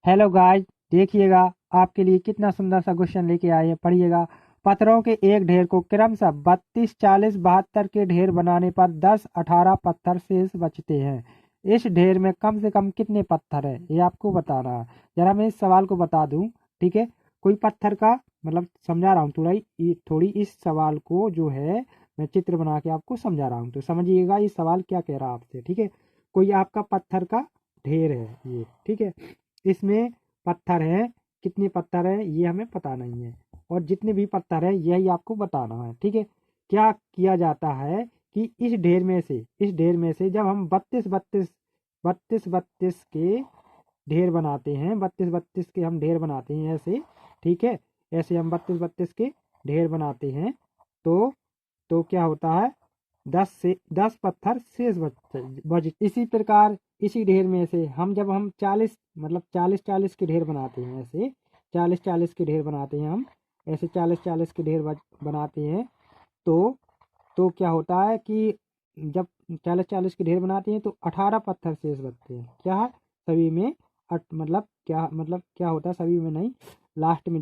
Hello guys, देखिएगा आपके लिए कितना सुंदर सा क्वेश्चन लेके आए हैं। पढ़िएगा। पत्थरों के एक ढेर को क्रमशः 32, 40, 72 के ढेर बनाने पर 10, 18 पत्थर शेष बचते हैं। इस ढेर में कम से कम कितने पत्थर है ये आपको बताना है। जरा मैं इस सवाल को बता दूं। ठीक है। कोई पत्थर का मतलब समझा रहा हूँ थोड़ी इस सवाल को जो है मैं चित्र बना के आपको समझा रहा हूँ, तो समझिएगा ये सवाल क्या कह रहा है आपसे। ठीक है। कोई आपका पत्थर का ढेर है ये। ठीक है। इसमें पत्थर है, कितने पत्थर है ये हमें पता नहीं है, और जितने भी पत्थर है यही आपको बताना है। ठीक है। क्या किया जाता है कि इस ढेर में से जब हम बत्तीस बत्तीस के ढेर बनाते हैं, बत्तीस बत्तीस के हम ढेर बनाते हैं ऐसे। ठीक है। ऐसे हम बत्तीस बत्तीस के ढेर बनाते हैं तो क्या होता है, 10 पत्थर शेष बच इसी प्रकार इसी ढेर में से हम 40 मतलब 40 के ढेर बनाते हैं ऐसे। 40 के ढेर बनाते हैं हम ऐसे, 40 के ढेर बनाते हैं तो क्या होता है कि जब 40 के ढेर बनाते हैं तो 18 पत्थर शेष बचते हैं। क्या है, सभी में मतलब क्या होता है, सभी में नहीं, लास्ट में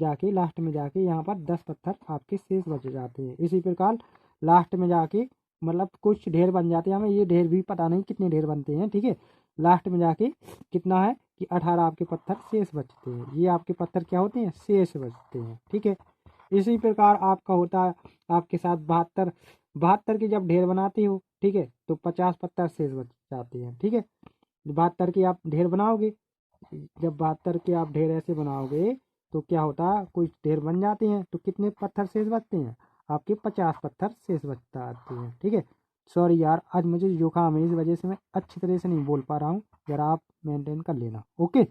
जाके यहाँ पर 10 पत्थर आपके शेष बच जाते हैं। इसी प्रकार लास्ट में जाके मतलब कुछ ढेर बन जाते हैं, हमें ये ढेर भी पता नहीं कितने ढेर बनते हैं। ठीक है। लास्ट में जाके कितना है कि 18 आपके पत्थर शेष बचते हैं। ये आपके पत्थर क्या होते हैं, शेष बचते हैं। ठीक है। इसी प्रकार आपका होता है आपके साथ 72। 72 के जब ढेर बनाते हो, ठीक है, तो 50 पत्थर शेष बच जाते हैं। ठीक है। 72 के आप ढेर बनाओगे, जब 72 के आप ढेर ऐसे बनाओगे तो क्या होता है, कुछ ढेर बन जाते हैं तो कितने पत्थर शेष बचते हैं, आपके 50 पत्थर शेष बचते आते हैं। ठीक है। सॉरी यार, आज मुझे जुकाम है, इस वजह से मैं अच्छी तरह से नहीं बोल पा रहा हूँ। जरा आप मेंटेन कर लेना। ओके।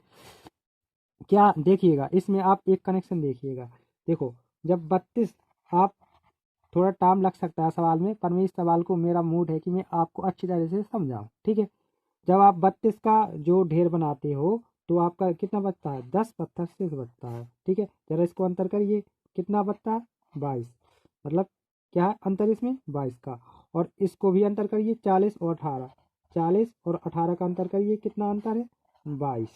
क्या देखिएगा, इसमें आप एक कनेक्शन देखिएगा। देखो, जब 32 आप थोड़ा टाइम लग सकता है सवाल में, पर मैं इस सवाल को, मेरा मूड है कि मैं आपको अच्छी तरह से समझाऊं। ठीक है। जब आप 32 का जो ढेर बनाते हो तो आपका कितना बचता है, 10 पत्थर शेष बचता है। ठीक है। जरा इसको अंतर करिए, कितना बचता है, 22। मतलब क्या है अंतर इसमें, 22 का। और इसको भी अंतर करिए, 40 और 18, 40 और 18 का अंतर करिए, कितना अंतर है, 22।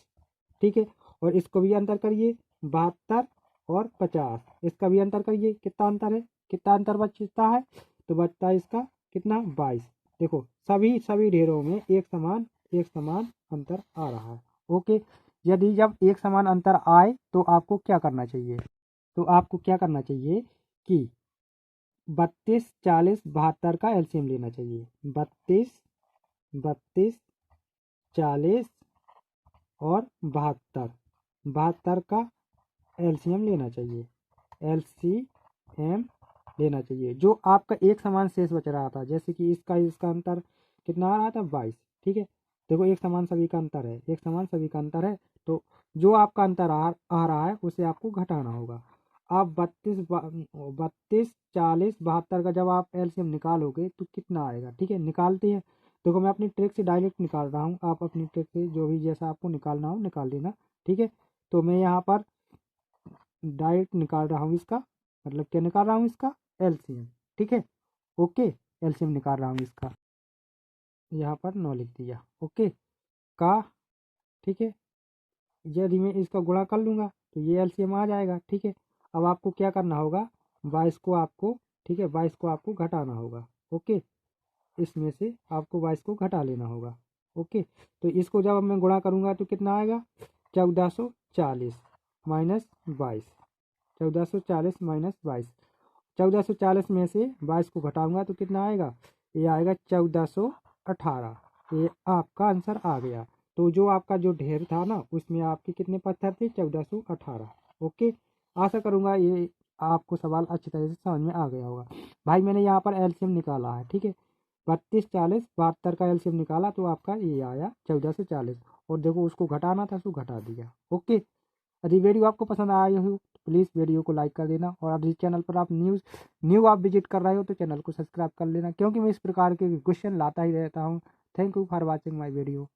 ठीक है। और इसको भी अंतर करिए, 72 और 50, इसका भी अंतर करिए, कितना अंतर है, कितना अंतर बचता है, तो बचता है इसका कितना, 22। देखो, सभी सभी ढेरों में एक समान अंतर आ रहा है। ओके। यदि जब एक समान अंतर आए तो आपको क्या करना चाहिए, तो आपको क्या करना चाहिए कि 32, 40, 72 का एलसीएम लेना चाहिए। 32, 32, 40 और 72, 72 का एलसीएम लेना चाहिए। एलसीएम लेना चाहिए। जो आपका एक समान शेष बच रहा था, जैसे कि इसका अंतर कितना आ रहा था, 22। ठीक है। देखो, एक समान सभी का अंतर है, एक समान सभी का अंतर है, तो जो आपका अंतर आ रहा है उसे आपको घटाना होगा। आप 32, 40, 72 का जब आप एलसीएम निकालोगे तो कितना आएगा। ठीक है, निकालते हैं। देखो, मैं अपनी ट्रिक से डायरेक्ट निकाल रहा हूँ, आप अपनी ट्रिक से जो भी जैसा आपको निकालना हो निकाल लेना। ठीक है। तो मैं यहाँ पर डायरेक्ट निकाल रहा हूँ इसका, मतलब क्या निकाल रहा हूँ, इसका एलसीएम। ठीक है। ओके। एलसीएम निकाल रहा हूँ इसका, यहाँ पर 9 लिख दिया। ओके। का, ठीक है, यदि मैं इसका गुणा कर लूँगा तो ये एलसीएम आ जाएगा। ठीक है। अब आपको क्या करना होगा, 22 को आपको, ठीक है, 22 को आपको घटाना होगा। ओके। इसमें से आपको 22 को घटा लेना होगा। ओके। तो इसको जब मैं गुणा करूँगा तो कितना आएगा, 1440 माइनस 22, 1440 माइनस 22। 1440 में से 22 को घटाऊंगा तो कितना आएगा, ये आएगा 1418। ये आपका आंसर आ गया। तो जो आपका जो ढेर था ना, उसमें आपके कितने पत्थर थे, 1418। ओके। आशा करूंगा ये आपको सवाल अच्छी तरह से समझ में आ गया होगा। भाई, मैंने यहाँ पर एलसीएम निकाला है। ठीक है। 32, 40, 72 का एलसीएम निकाला तो आपका ये आया 1440। और देखो, उसको घटाना था तो घटा दिया। ओके। यदि वीडियो आपको पसंद आया हो तो प्लीज़ वीडियो को लाइक कर देना, और यदि चैनल पर आप न्यू आप विजिट कर रहे हो तो चैनल को सब्सक्राइब कर लेना, क्योंकि मैं इस प्रकार के क्वेश्चन लाता ही रहता हूँ। Thank you for watching my video.